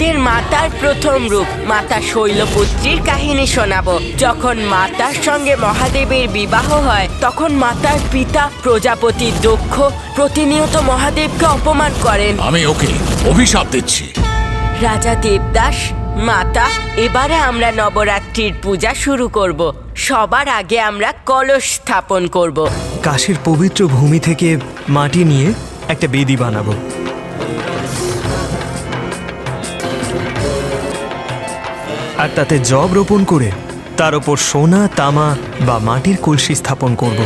তোমাদের মাতার প্রথম রূপ মাতা শৈলপুত্রীর কাহিনী শোনাবো। যখন মাতার সঙ্গে মহাদেবের বিবাহ হয় তখন মাতার পিতা প্রজাপতি দক্ষ প্রতিনিয়ত মহাদেবকে অপমান করেন। আমি ওকে অভিশাপ দিচ্ছি। রাজা দেবদাস, মাতা, এবারে আমরা নবরাত্রির পূজা শুরু করব। সবার আগে আমরা কলস স্থাপন করব। কাশীর পবিত্র ভূমি থেকে মাটি নিয়ে একটা বেদি বানাবো। আর তাতে জব রোপণ করে তার ওপর সোনা, তামা বা মাটির কলসি স্থাপন করব।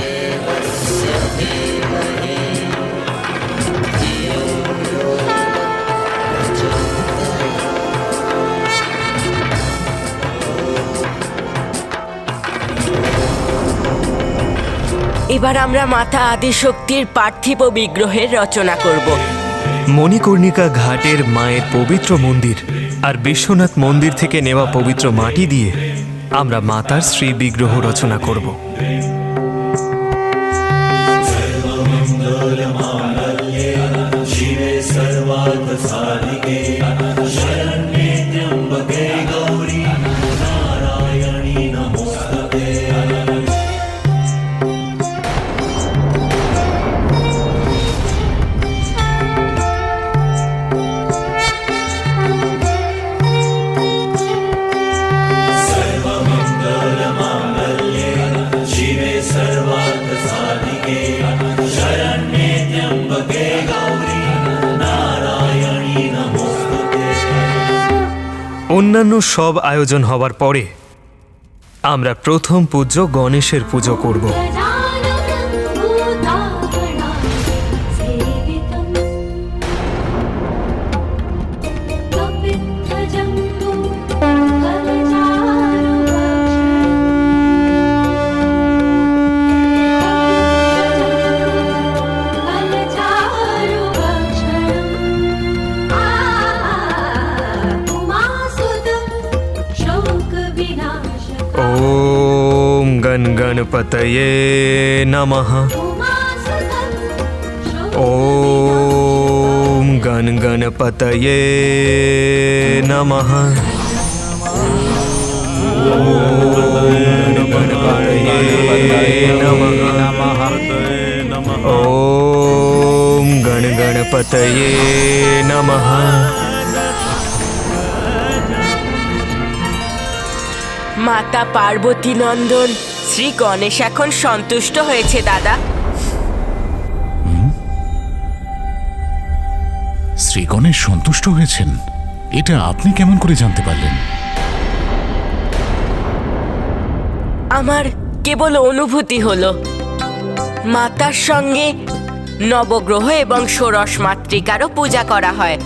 এবার আমরা মাতা আদিশক্তির পার্থিব বিগ্রহের রচনা করব। মণিকর্ণিকা ঘাটের মায়ের পবিত্র মন্দির আর বিশ্বনাথ মন্দির থেকে নেওয়া পবিত্র মাটি দিয়ে আমরা মাতার শ্রী বিগ্রহ রচনা করব। অন্যান্য সব আয়োজন হবার পরে আমরা প্রথম পূজ্য গণেশের পুজো করব। ओम गण गणपतये नमः। ओम गण गणपतये नमः। ओम गणपतये नमः। ओम गण गणपतये नमः। মাতা পার্বতী নন্দন শ্রী গণেশ এখন সন্তুষ্ট হয়েছে দাদা। শ্রী গণেশ সন্তুষ্ট হয়েছেন? এটা আপনি কেমন করে জানতে পারলেন? আমার কেবল অনুভূতি হলো মাতার সঙ্গে নবগ্রহ এবং ষোড়শ মাতৃকারও পূজা করা হয়,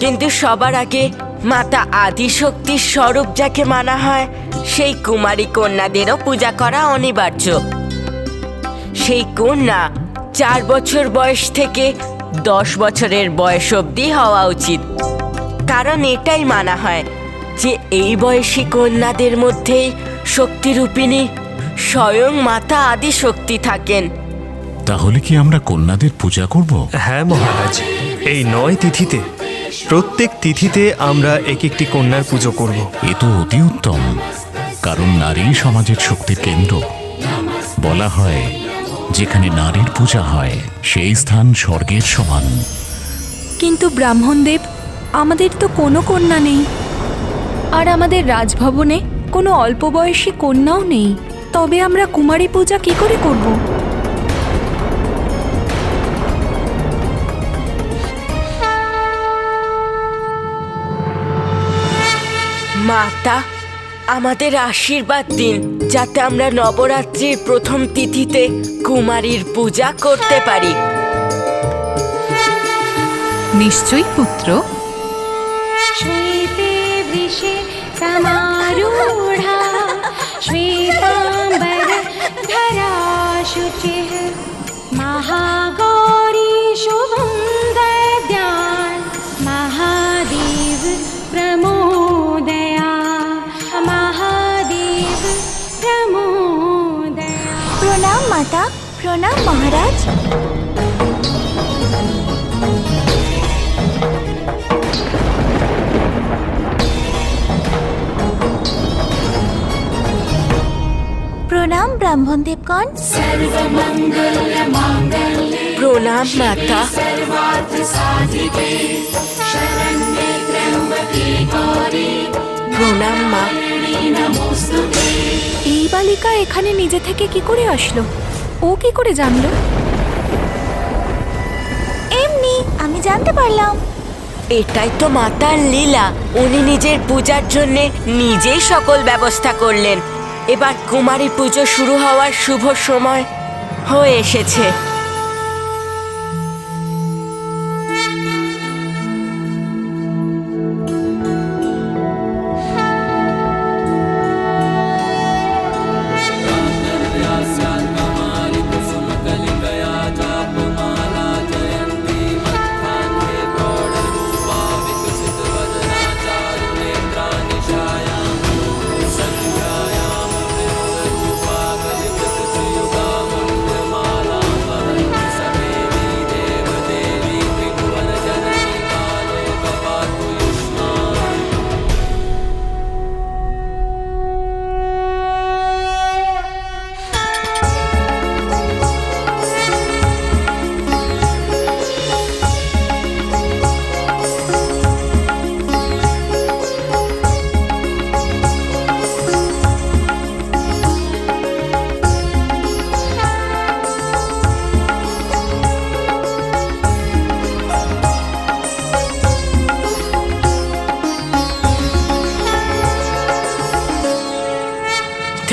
কিন্তু সবার আগে মাতা আদিশক্তির স্বরূপ যাকে মানা হয় সেই কুমারী কন্যাদেরও পূজা করা অনিবার্য। সেই কন্যা 4 বছর বয়স থেকে 10 বছরের বয়স অবধি হওয়া উচিত, কারণ এটাই মানা হয় যে এই বয়সী কন্যাদের মধ্যেই শক্তিরূপিণী স্বয়ং মাতা আদিশক্তি থাকেন। তাহলে কি আমরা কন্যাদের পূজা করব? হ্যাঁ মহারাজ, এই 9 তিথিতে প্রত্যেক তিথিতে আমরা এক একটি কন্যার পুজো করব। এ তো অতি উত্তম, কারণ নারী সমাজের শক্তির কেন্দ্র। বলা হয় যেখানে নারীর পূজা হয় সেই স্থান স্বর্গের সমান। কিন্তু ব্রাহ্মণদেব, আমাদের তো কোনো কন্যা নেই, আর আমাদের রাজভবনে কোনো অল্প বয়সী কন্যাও নেই। তবে আমরা কুমারী পূজা কি করে করব? মাতা, আমাদের আশীর্বাদ দিন যাতে আমরা নবরাত্রির প্রথম তিথিতে কুমারীর পূজা করতে পারি। নিশ্চয়ই পুত্র। श्वेते वृषे समारूढा श्वेताम्बर धरा शुचिः महागौरी शुभं दद्यात् महादेव प्रमोदया महादेव प्रमोदया। प्रणाम माता, प्रणाम महाराज। প্রণাম ব্রাহ্মণ দেবগণ। প্রণাম মাতা। প্রণাম মা। এই বালিকা এখানে নিজে থেকে কি করে আসলো? ও কি করে জানলো? এমনি আমি জানতে পারলাম। এটাই তো মাতার লীলা। উনি নিজের পূজার জন্য নিজেই সকল ব্যবস্থা করলেন। এবার কুমারী পুজো শুরু হওয়ার শুভ সময় হয়ে এসেছে।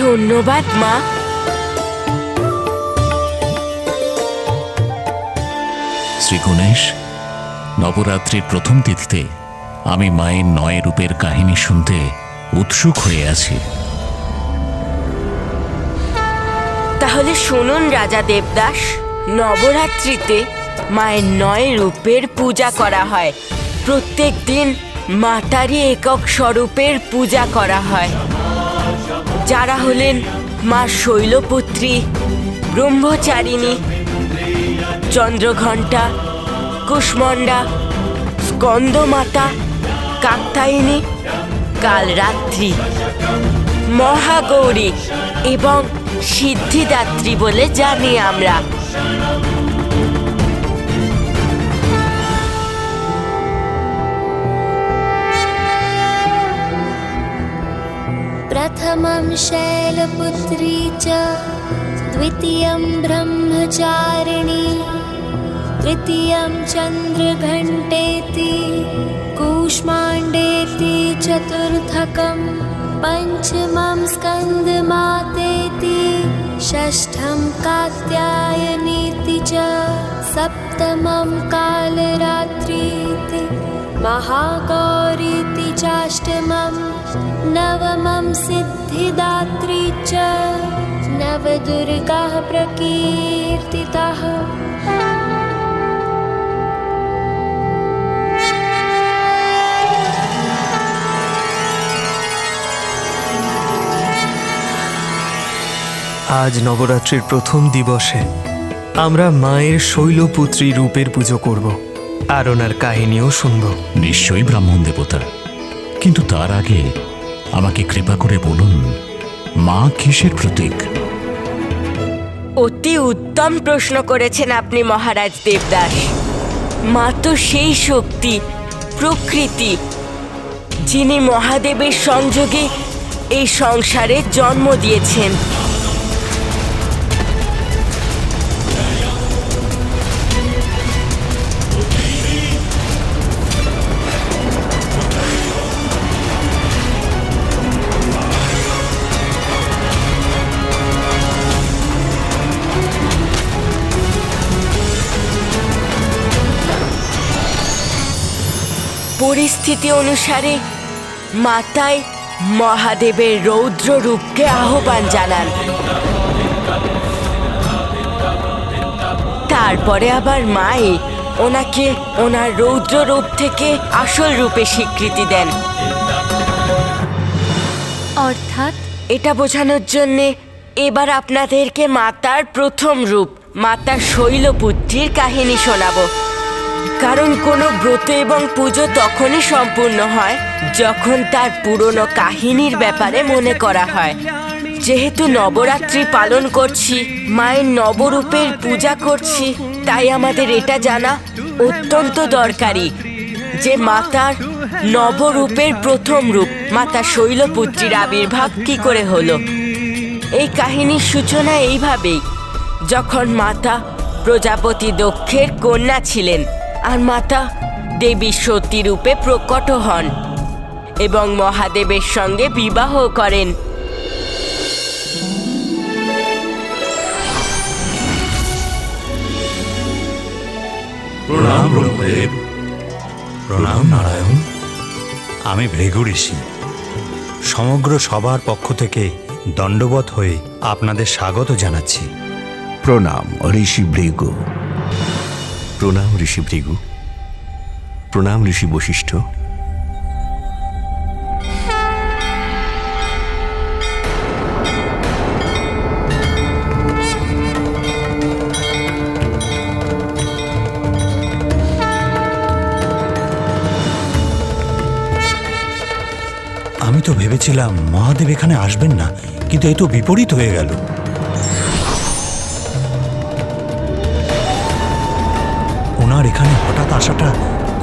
ধন্যবাদ মা। শ্রী গণেশ, নবরাত্রির প্রথম তিথিতে আমি মায়ের 9 রূপের কাহিনী শুনতে উৎসুক হয়ে আছি। তাহলে শুনুন রাজা দেবদাস, নবরাত্রিতে মায়ের 9 রূপের পূজা করা হয়। প্রত্যেক দিন মাতারই একক স্বরূপের পূজা করা হয়, যারা হলেন মা শৈলপুত্রী, ব্রহ্মচারিণী, চন্দ্রঘণ্টা, কুষ্মণ্ডা, স্কন্দমাতা, কাত্যায়নী, কালরাত্রি, মহাগৌরী এবং সিদ্ধিদাত্রী বলে জানি আমরা। प्रथमं शैलपुत्री च द्वितीयं ब्रह्मचारिणी तृतीयं चन्द्रघण्टेति कूष्माण्डेति चतुर्थकं पञ्चमं स्कन्दमातेति षष्ठं कात्यायनीति च सप्तमं कालरात्रीति महागौरीति चाष्टमं नवमं सिद्धिदात्री च नवदुर्गाः प्रकीर्तिताः। আজ নবরাত্রির প্রথম দিবসে আমরা মায়ের শৈলপুত্রী রূপের পুজো করব আর ওনার কাহিনীও শুনব। নিশ্চয়ই ব্রাহ্মণ দেবতা, কিন্তু তার আগে আমাকে কৃপা করে বলুন, মা কিসের প্রতীক? অতি উত্তম প্রশ্ন করেছেন আপনি মহারাজ দেবদাস। মা তো সেই শক্তি, প্রকৃতি, যিনি মহাদেবের সংযোগে এই সংসারে জন্ম দিয়েছেন। পরিস্থিতি অনুসারে মাতাই মহাদেবের রৌদ্র রূপকে আহ্বান জানান, তারপরে আবার মাই ওনাকে ওনার রৌদ্র রূপ থেকে আসল রূপে স্বীকৃতি দেন। অর্থাৎ এটা বোঝানোর জন্যে এবার আপনাদেরকে মাতার প্রথম রূপ, মাতা শৈলপুত্রীর কাহিনী শোনাবো। কারণ কোনো ব্রত এবং পুজো তখনই সম্পূর্ণ হয় যখন তার পুরনো কাহিনীর ব্যাপারে মনে করা হয়। যেহেতু নবরাত্রি পালন করছি, মায়ের নবরূপের পূজা করছি, তাই আমাদের এটা জানা অত্যন্ত দরকারি যে মাতার নবরূপের প্রথম রূপ মাতা শৈলপুত্রীর আবির্ভাব কি করে হলো। এই কাহিনীর সূচনা এইভাবেই, যখন মাতা প্রজাপতি দক্ষের কন্যা ছিলেন আর মাতা দেবী সতী রূপে প্রকট হন এবং মহাদেবের সঙ্গে বিবাহ করেন। প্রণাম ব্রহ্মদেব। প্রণাম নারায়ণ। আমি ভৃগু ঋষি। সমগ্র সবার পক্ষ থেকে দণ্ডবত হয়ে আপনাদের স্বাগত জানাচ্ছি। প্রণাম ঋষি ভৃগু। প্রণাম ঋষি ভৃগু। প্রণাম ঋষি বশিষ্ঠ। আমি তো ভেবেছিলাম মহাদেব এখানে আসবেন না, কিন্তু এ তো বিপরীত হয়ে গেল। ওনার এখানে হঠাৎ আসাটা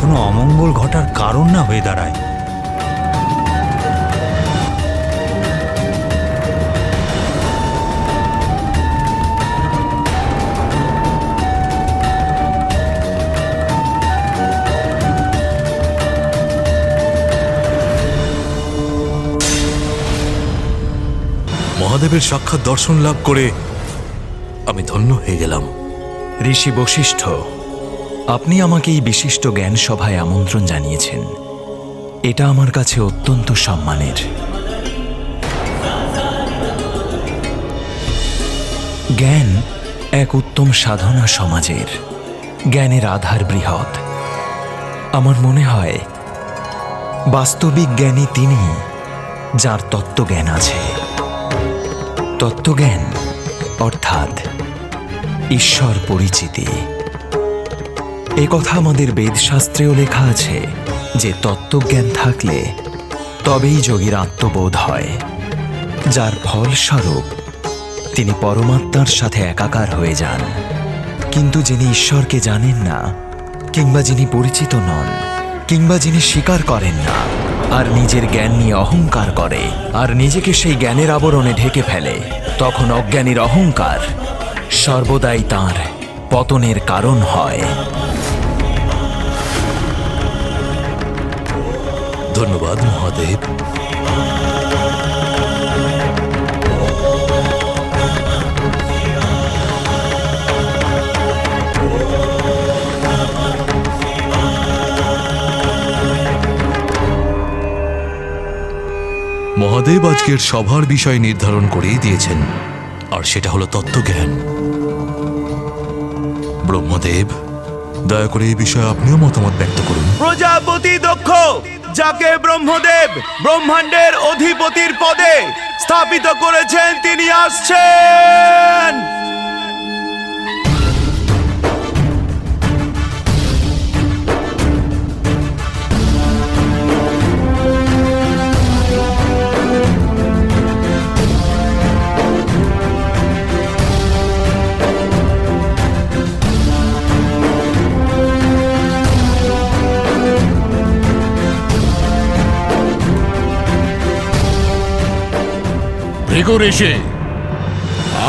কোনো অমঙ্গল ঘটার কারণ না হয়ে দাঁড়ায়। মহাদেবের সাক্ষাৎ দর্শন লাভ করে আমি ধন্য হয়ে গেলাম। ঋষি বশিষ্ঠ, আপনি আমাকে এই বিশিষ্ট জ্ঞান সভায় আমন্ত্রণ জানিয়েছেন। এটা আমার কাছে অত্যন্ত সম্মানের। জ্ঞান এক উত্তম সাধনা সমাজের। জ্ঞানের আধার বৃহৎ। আমার মনে হয় বাস্তবিক জ্ঞানী তিনি, যার তত্ত্বজ্ঞান আছে। তত্ত্বজ্ঞান অর্থাৎ ঈশ্বর পরিচিতি। এ কথা আমাদের বেদশাস্ত্রেও লেখা আছে যে তত্ত্বজ্ঞান থাকলে তবেই যোগীর আত্মবোধ হয়, যার ফলস্বরূপ তিনি পরমাত্মার সাথে একাকার হয়ে যান। কিন্তু যিনি ঈশ্বরকে জানেন না, কিংবা যিনি পরিচিত নন, কিংবা যিনি স্বীকার করেন না, আর নিজের জ্ঞান নিয়ে অহংকার করে আর নিজেকে সেই জ্ঞানের আবরণে ঢেকে ফেলে, তখন অজ্ঞানীর অহংকার সর্বদাই তাঁর পতনের কারণ হয়। ধন্যবাদ মহাদেব। মহাদেব আজকের সভার বিষয় নির্ধারণ করেই দিয়েছেন, আর সেটা হলো তত্ত্বজ্ঞান। ব্রহ্মদেব, দয়া করে এই বিষয়ে আপনিও মতামত ব্যক্ত করুন। প্রজাপতি দক্ষ, যাকে ব্রহ্মদেব ব্রহ্মাণ্ডের অধিপতির পদে স্থাপিত করেছেন, তিনি আসছেন। ভৃগু ঋষি,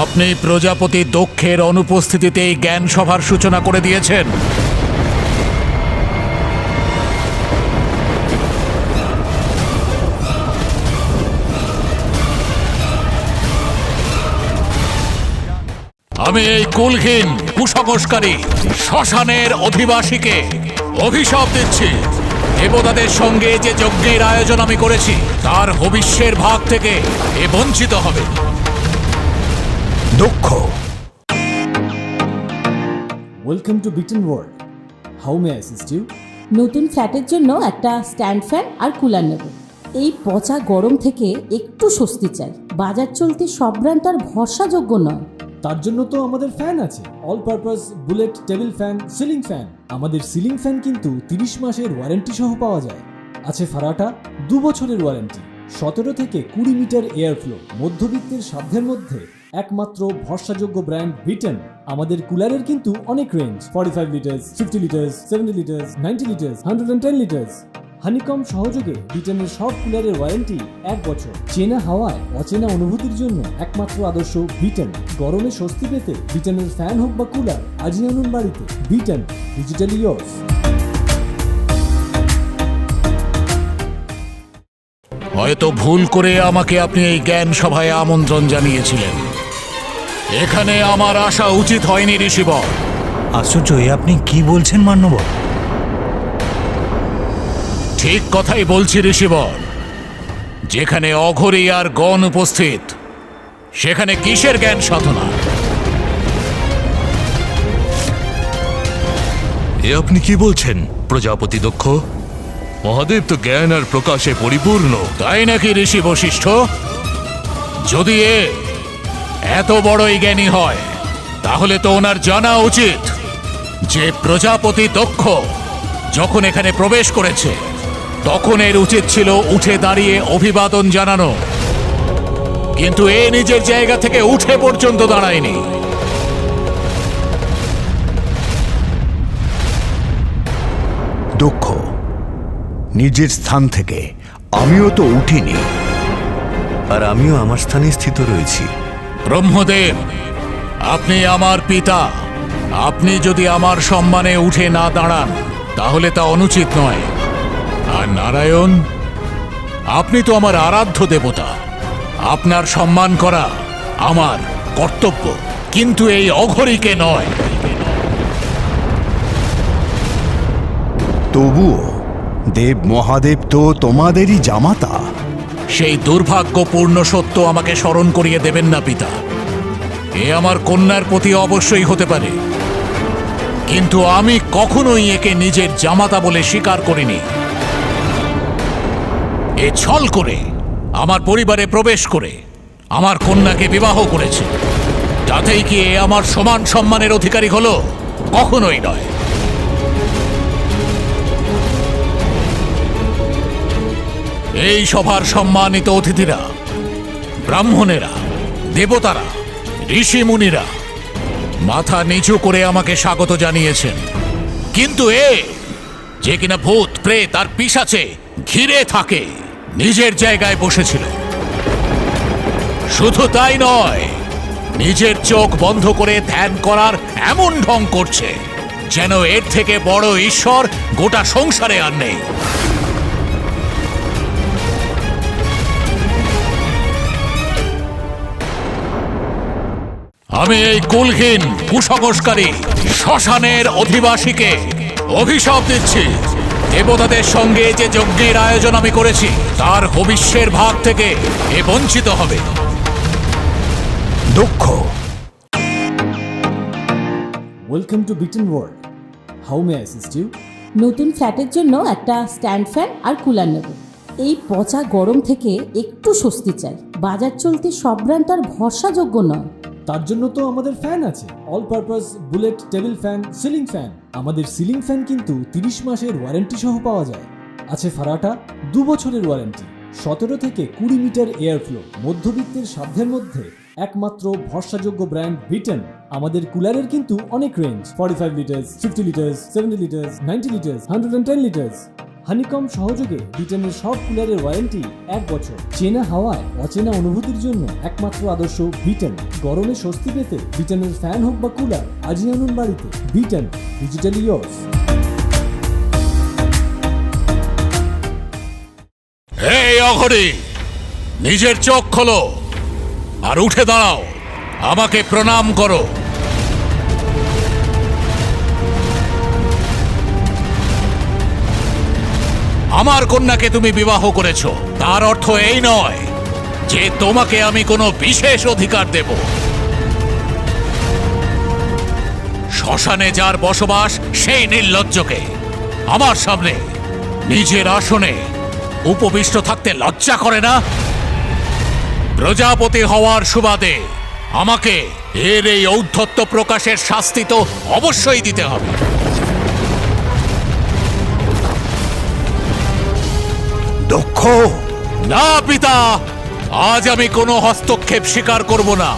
আপনি প্রজাপতি দক্ষের অনুপস্থিতিতে এই জ্ঞান সভার সূচনা করে দিয়েছেন। আমি এই কুলহীন কুসংস্কারী শ্মশানের অধিবাসীকে অভিশাপ দিচ্ছি। দেবতাদের সঙ্গে যে যজ্ঞের আয়োজন আমি করেছি, তার ভবিষ্যের ভাগ থেকে এ বঞ্চিত হবে। দক্ষ, welcome to Beaton world. How may I assist you? নতুন ফ্ল্যাটের জন্য একটা স্ট্যান্ড ফ্যান আর কুলার নেব। এই পচা গরম থেকে একটু স্বস্তি চাই। বাজার চলতে সব ব্র্যান্ড আর ভরসাযোগ্য নয়। তার জন্য তো আমাদের ফ্যান আছে, all purpose bullet table fan, ceiling fan. আমাদের সিলিং ফ্যান কিন্তু 30 মাসের ওয়ারেন্টি সহ পাওয়া যায়। আছে ফারাটা 2 বছরের ওয়ারেন্টি। 17 থেকে 20 মিটার এয়ার ফ্লো, মধ্যবিত্তের সাধ্যের মধ্যে একমাত্র ভরসাযোগ্য ব্র্যান্ড বিটেন। আমাদের কুলারের কিন্তু অনেক range, 45 litres, 50 litres, 70 litres, 90 litres, 110 litres. Honeycomb সহযোগে বিটেনের সব কুলারের ওয়ারেন্টি 1 বছর। চেনা হাওয়ায় অচেনা অনুভূতির জন্য একমাত্র আদর্শ বিটেন। গরমে স্বস্তি পেতে বিটেনের ফ্যান হোক বা কুলার, আজই আনুন বাড়িতে। Beaten, digitally yours. হয়তো ভুল করে আমাকে আপনি এই জ্ঞান সভায় আমন্ত্রণ জানিয়েছিলেন। এখানে আমার আসা উচিত হয়নি ঋষিবর। আশ্চর্য, এ আপনি কি বলছেন মান্যবর? ঠিক কথাই বলছি ঋষিবর। যেখানে অঘরী আর গণ উপস্থিত, সেখানে কিসের জ্ঞান সাধনা? এ আপনি কি বলছেন প্রজাপতি দক্ষ? মহাদেব তো জ্ঞান আর প্রকাশে পরিপূর্ণ। তাই নাকি ঋষি বশিষ্ঠ? যদি এত বড়ই জ্ঞানী হয়, তাহলে তো ওনার জানা উচিত যে প্রজাপতি দক্ষ যখন এখানে প্রবেশ করেছে, তখন এর উচিত ছিল উঠে দাঁড়িয়ে অভিবাদন জানানো, কিন্তু এ নিজের জায়গা থেকে উঠে পর্যন্ত দাঁড়ায়নি। দক্ষ, নিজের স্থান থেকে আমিও তো উঠিনি, আর আমিও আমার স্থানে স্থিত রয়েছি। ব্রহ্মদেব, আপনি আমার পিতা। আপনি যদি আমার সম্মানে উঠে না দাঁড়ান, তাহলে তা অনুচিত নয়। আর নারায়ণ, আপনি তো আমার আরাধ্য দেবতা। আপনার সম্মান করা আমার কর্তব্য, কিন্তু এই অঘরীকে নয়। তবুও দেব মহাদেব তো তোমাদেরই জামাতা। সেই দুর্ভাগ্যপূর্ণ সত্য আমাকে স্মরণ করিয়ে দেবেন না পিতা। এ আমার কন্যার প্রতি অবশ্যই হতে পারে, কিন্তু আমি কখনোই একে নিজের জামাতা বলে স্বীকার করিনি। এ ছল করে আমার পরিবারে প্রবেশ করে আমার কন্যাকে বিবাহ করেছে। তাতেই কি এ আমার সমান সম্মানের অধিকারী হলো? কখনোই নয়। এই সভার সম্মানিত অতিথিরা, ব্রাহ্মণেরা, দেবতারা, ঋষি মুনিরা মাথা নিচু করে আমাকে স্বাগত জানিয়েছেন, কিন্তু যে কিনা ভূত প্রেত আর পিশাচে ঘিরে থাকে, নিজের জায়গায় বসেছিল। শুধু তাই নয়, নিজের চোখ বন্ধ করে ধ্যান করার এমন ঢং করছে যেন এর থেকে বড় ঈশ্বর গোটা সংসারে আর নেই। আমি এই কুলহীন কুসংস্কারী শ্মশানের অধিবাসীকে অভিশাপ দিচ্ছি। দেবতাদের সঙ্গে যে যজ্ঞের আয়োজন আমি করেছি, তার হবিষ্যের ভাগ থেকে এ বঞ্চিত হবে। দক্ষ, welcome to Beaton world. How may I assist you? নতুন ফ্ল্যাটের জন্য একটা স্ট্যান্ড ফ্যান আর কুলার নেব। এই পচা গরম থেকে একটু স্বস্তি চাই। বাজার চলতে সব ব্র্যান্ড তো আর ভরসাযোগ্য নয়। তার জন্য তো আমাদের ফ্যান আছে, all purpose bullet table fan, ceiling fan. আমাদের সিলিং ফ্যান কিন্তু 30 মাসের ওয়ারেন্টি সহ পাওয়া যায়। আছে ফারাটা 2 বছরের ওয়ারেন্টি। 17 থেকে 20 মিটার এয়ার ফ্লো, মধ্যবিত্তের সাধ্যের মধ্যে একমাত্র ভরসাযোগ্য ব্র্যান্ড বিটেন। আমাদের কুলারের কিন্তু অনেক range, 45 litres, 50 litres, 70 litres, 90 litres, 110 litres. Honeycomb সহযোগে বিটেনের সব কুলারের ওয়ারেন্টি 1 বছর। চেনা হাওয়ায় অচেনা অনুভূতির জন্য একমাত্র আদর্শ বিটেন। গরমে স্বস্তি পেতে বিটেনের ফ্যান হোক বা কুলার, আজই আনুন বাড়িতে। Beaten, digitally yours. এই অঘরী, নিজের চোখ খোলো আর উঠে দাঁড়াও, আমাকে প্রণাম করো। আমার কন্যাকে তুমি বিবাহ করেছো, তার অর্থ এই নয় যে তোমাকে আমি কোনো বিশেষ অধিকার দেব। শ্মশানে যার বসবাস, সেই নির্লজ্জকে আমার সামনে নিজের আসনে উপবিষ্ট থাকতে লজ্জা করে না? প্রজাপতি হওয়ার সুবাদে আমাকে এর এই ঔদ্ধত্য প্রকাশের শাস্তি তো অবশ্যই দিতে হবে। দক্ষ, না পিতা, আজ আমি কোনো হস্তক্ষেপ স্বীকার করব না।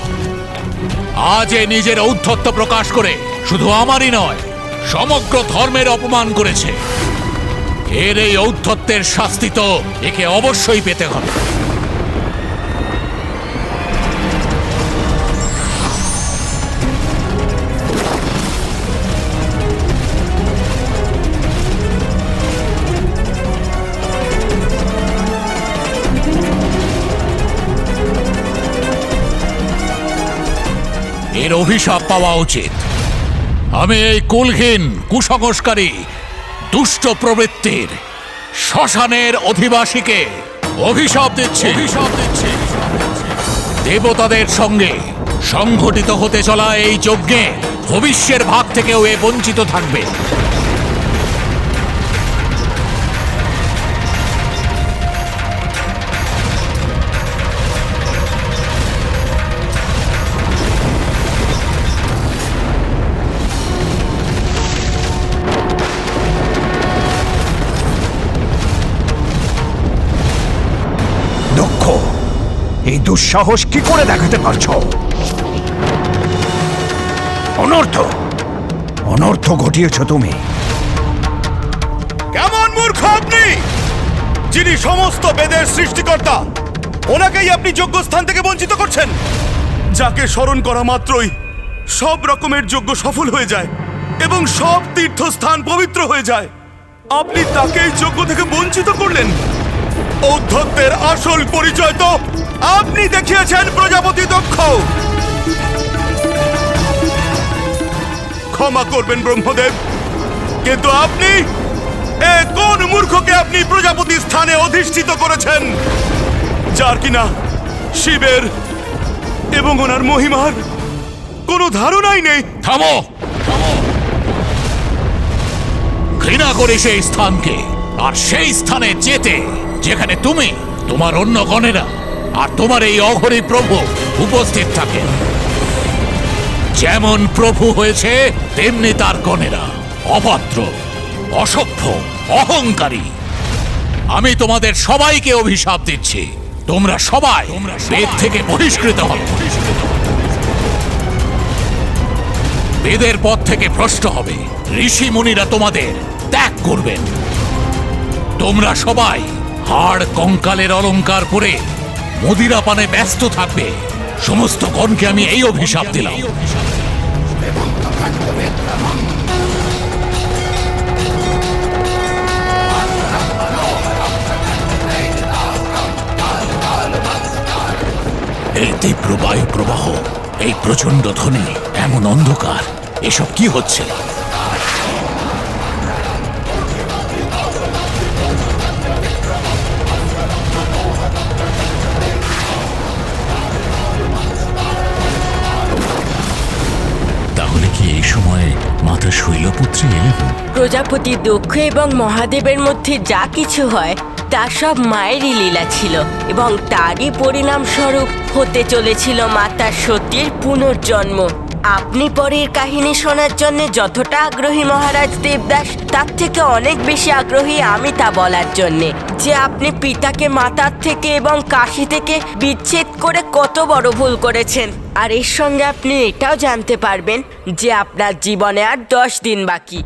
আজ এ নিজের ঔদ্ধত্য প্রকাশ করে শুধু আমারই নয়, সমগ্র ধর্মের অপমান করেছে। এর এই ঔদ্ধত্যের শাস্তি তো একে অবশ্যই পেতে হবে। এর অভিশাপ পাওয়া উচিত। আমি এই কুলহীন, কুসংস্কারী, দুষ্ট প্রবৃত্তির শ্মশানের অধিবাসীকে অভিশাপ দিচ্ছি। দেবতাদের সঙ্গে সংঘটিত হতে চলা এই যজ্ঞে ভবিষ্যের ভাগ থেকেও এ বঞ্চিত থাকবে। দক্ষ, এই দুঃসাহস কি করে দেখাতে পারছো? অনর্থ ঘটিয়েছ তুমি। কেমন মূর্খ আপনি, যিনি সমস্ত বেদের সৃষ্টিকর্তা, ওনাকেই আপনি যজ্ঞস্থান থেকে বঞ্চিত করছেন। যাকে স্মরণ করা মাত্রই সব রকমের যজ্ঞ সফল হয়ে যায় এবং সব তীর্থস্থান পবিত্র হয়ে যায়, আপনি তাকেই যজ্ঞ থেকে বঞ্চিত করলেন। ঔদ্ধত্যের আসল পরিচয় তো আপনি দেখিয়েছেন, প্রজাপতি দক্ষ। ক্ষমা করবেন ব্রহ্মদেব, কিন্তু আপনি কোন মূর্খকে আপনি প্রজাপতি স্থানে অধিষ্ঠিত করেছেন, যার কিনা শিবের এবং ওনার মহিমার কোনো ধারণাই নেই। থামো! ঘৃণা করি সেই স্থানকে, আর সেই স্থানে যেতে যেখানে তুমি, তোমার অন্য গণেরা আর তোমার এই অঘরী প্রভু উপস্থিত থাকেন। যেমন প্রভু হয়েছে তেমনি তার গণেরা অভদ্র, অসভ্য, অহংকারী। আমি তোমাদের সবাইকে অভিশাপ দিচ্ছি, তোমরা সবাই বেদ থেকে বহিষ্কৃত হবে, বেদের পথ থেকে ভ্রষ্ট হবে। ঋষি মুনিরা তোমাদের ত্যাগ করবেন। তোমরা সবাই হাড় কঙ্কালের অলংকার পরে মদিরা পানে ব্যস্ত থাকবে। সমস্ত গণকে আমি এই অভিশাপ দিলাম। এই তীব্র বায়ু প্রবাহ, এই প্রচন্ড ধ্বনি, এমন অন্ধকার, এসব কি হচ্ছে? তাহলে কি এই সময় মাতা শৈলপুত্রী এলেন? প্রজাপতি দক্ষ এবং মহাদেবের মধ্যে যা কিছু হয় তা সব মায়েরই লীলা ছিল, এবং তারই পরিণাম স্বরূপ হতে চলেছিল মাতা সতীর পুনর্জন্ম। আপনি পরের কাহিনী শোনার জন্য যতটা আগ্রহী মহারাজ দেবদাস, তার থেকে অনেক বেশি আগ্রহী আমি তা বলার জন্যে যে আপনি পিতাকে মাতার থেকে এবং কাশী থেকে বিচ্ছেদ করে কত বড় ভুল করেছেন। আর এর সঙ্গে আপনি এটাও জানতে পারবেন যে আপনার জীবনে আর 10 দিন বাকি।